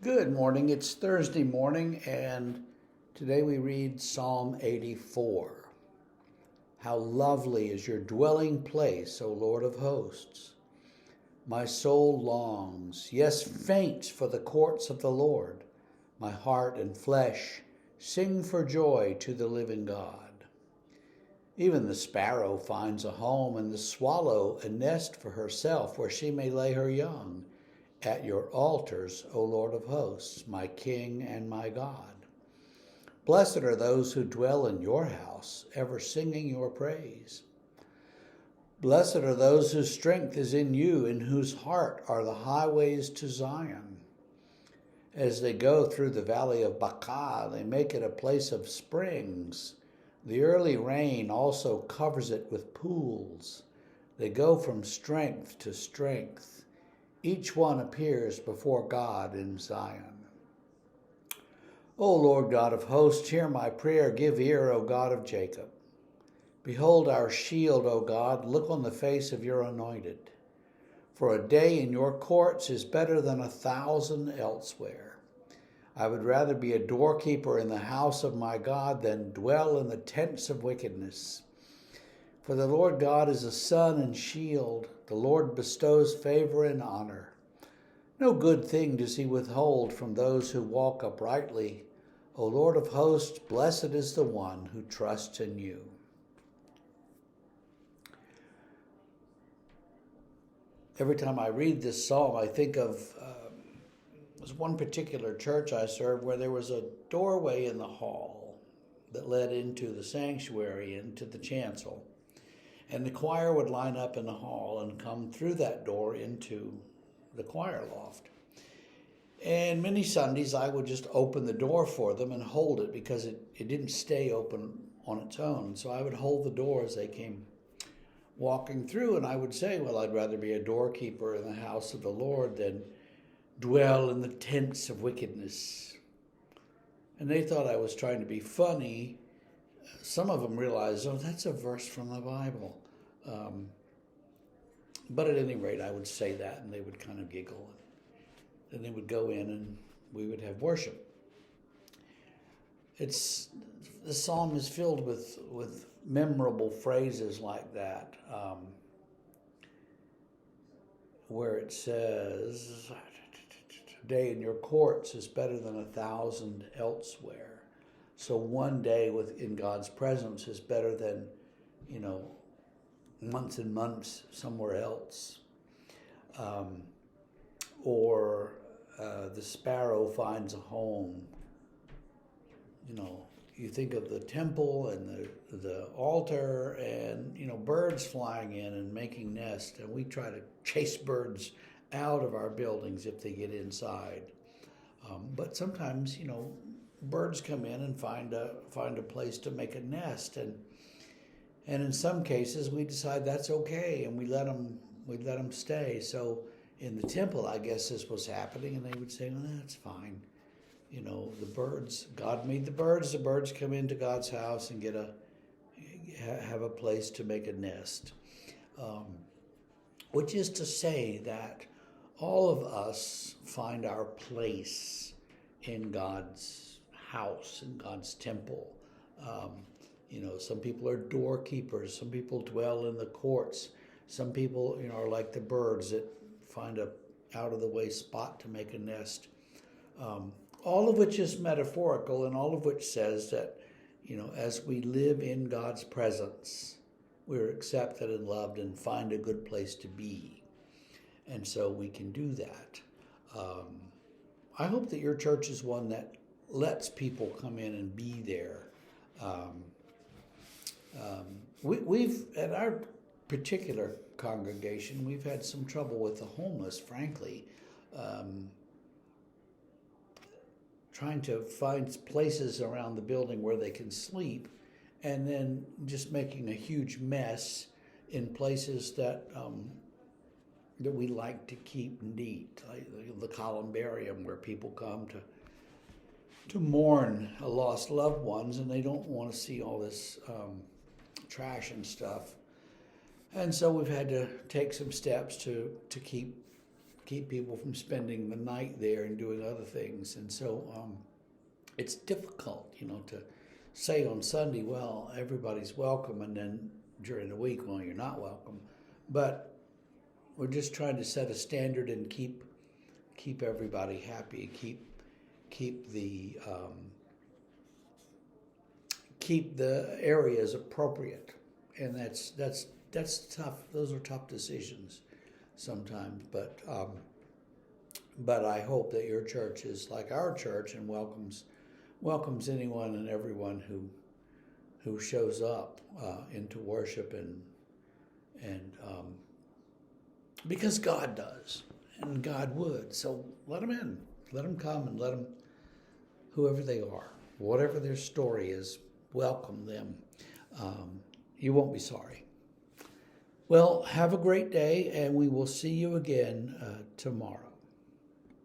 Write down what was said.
Good morning. It's Thursday morning, and today we read Psalm 84. How lovely is your dwelling place, O Lord of hosts! My soul longs, yes, faints for the courts of the Lord. My heart and flesh sing for joy to the living God. Even the sparrow finds a home, and the swallow a nest for herself where she may lay her young. At your altars, O Lord of hosts, my King and my God. Blessed are those who dwell in your house, ever singing your praise. Blessed are those whose strength is in you, in whose heart are the highways to Zion. As they go through the valley of Baca, they make it a place of springs. The early rain also covers it with pools. They go from strength to strength. Each one appears before God in Zion. O Lord God of hosts, hear my prayer. Give ear, O God of Jacob. Behold our shield, O God. Look on the face of your anointed. For a day in your courts is better than 1,000 elsewhere. I would rather be a doorkeeper in the house of my God than dwell in the tents of wickedness. For the Lord God is a sun and shield. The Lord bestows favor and honor. No good thing does he withhold from those who walk uprightly. O Lord of hosts, blessed is the one who trusts in you. Every time I read this psalm, I think of there's one particular church I served where there was a doorway in the hall that led into the sanctuary, into the chancel. And the choir would line up in the hall and come through that door into the choir loft. And many Sundays I would just open the door for them and hold it because it didn't stay open on its own. So I would hold the door as they came walking through, and I would say, well, I'd rather be a doorkeeper in the house of the Lord than dwell in the tents of wickedness. And they thought I was trying to be funny. Some of them realized, oh, that's a verse from the Bible. But at any rate, I would say that, and they would kind of giggle. Then they would go in, and we would have worship. The psalm is filled with memorable phrases like that, where it says, "A day in your courts is better than 1,000 elsewhere." So one day in God's presence is better than, months and months somewhere else. Or the sparrow finds a home. You think of the temple and the altar and, birds flying in and making nests. And we try to chase birds out of our buildings if they get inside. But sometimes, birds come in and find a place to make a nest, and in some cases we decide that's okay, and we let them stay. So in the temple, I guess this was happening, and they would say, well, that's fine. The birds, God made the birds come into God's house and have a place to make a nest. Which is to say that all of us find our place in God's house, in God's temple. Some people are doorkeepers. Some people dwell in the courts. Some people, are like the birds that find a out-of-the-way spot to make a nest. All of which is metaphorical, and all of which says that, as we live in God's presence, we're accepted and loved and find a good place to be. And so we can do that. I hope that your church is one that lets people come in and be there. We've, at our particular congregation, we've had some trouble with the homeless, frankly. Trying to find places around the building where they can sleep, and then just making a huge mess in places that we like to keep neat, like the columbarium, where people come to mourn a lost loved ones, and they don't want to see all this trash and stuff. And so we've had to take some steps to keep keep people from spending the night there and doing other things. And so it's difficult, to say on Sunday, well, everybody's welcome, and then during the week, well, you're not welcome. But we're just trying to set a standard and keep everybody happy, keep the areas appropriate, and that's tough. Those are tough decisions sometimes, but I hope that your church is like our church and welcomes anyone and everyone who shows up into worship, and because God does and God would. So let them in, let them come, and let them, whoever they are, whatever their story is, welcome them. You won't be sorry. Well, have a great day, and we will see you again tomorrow.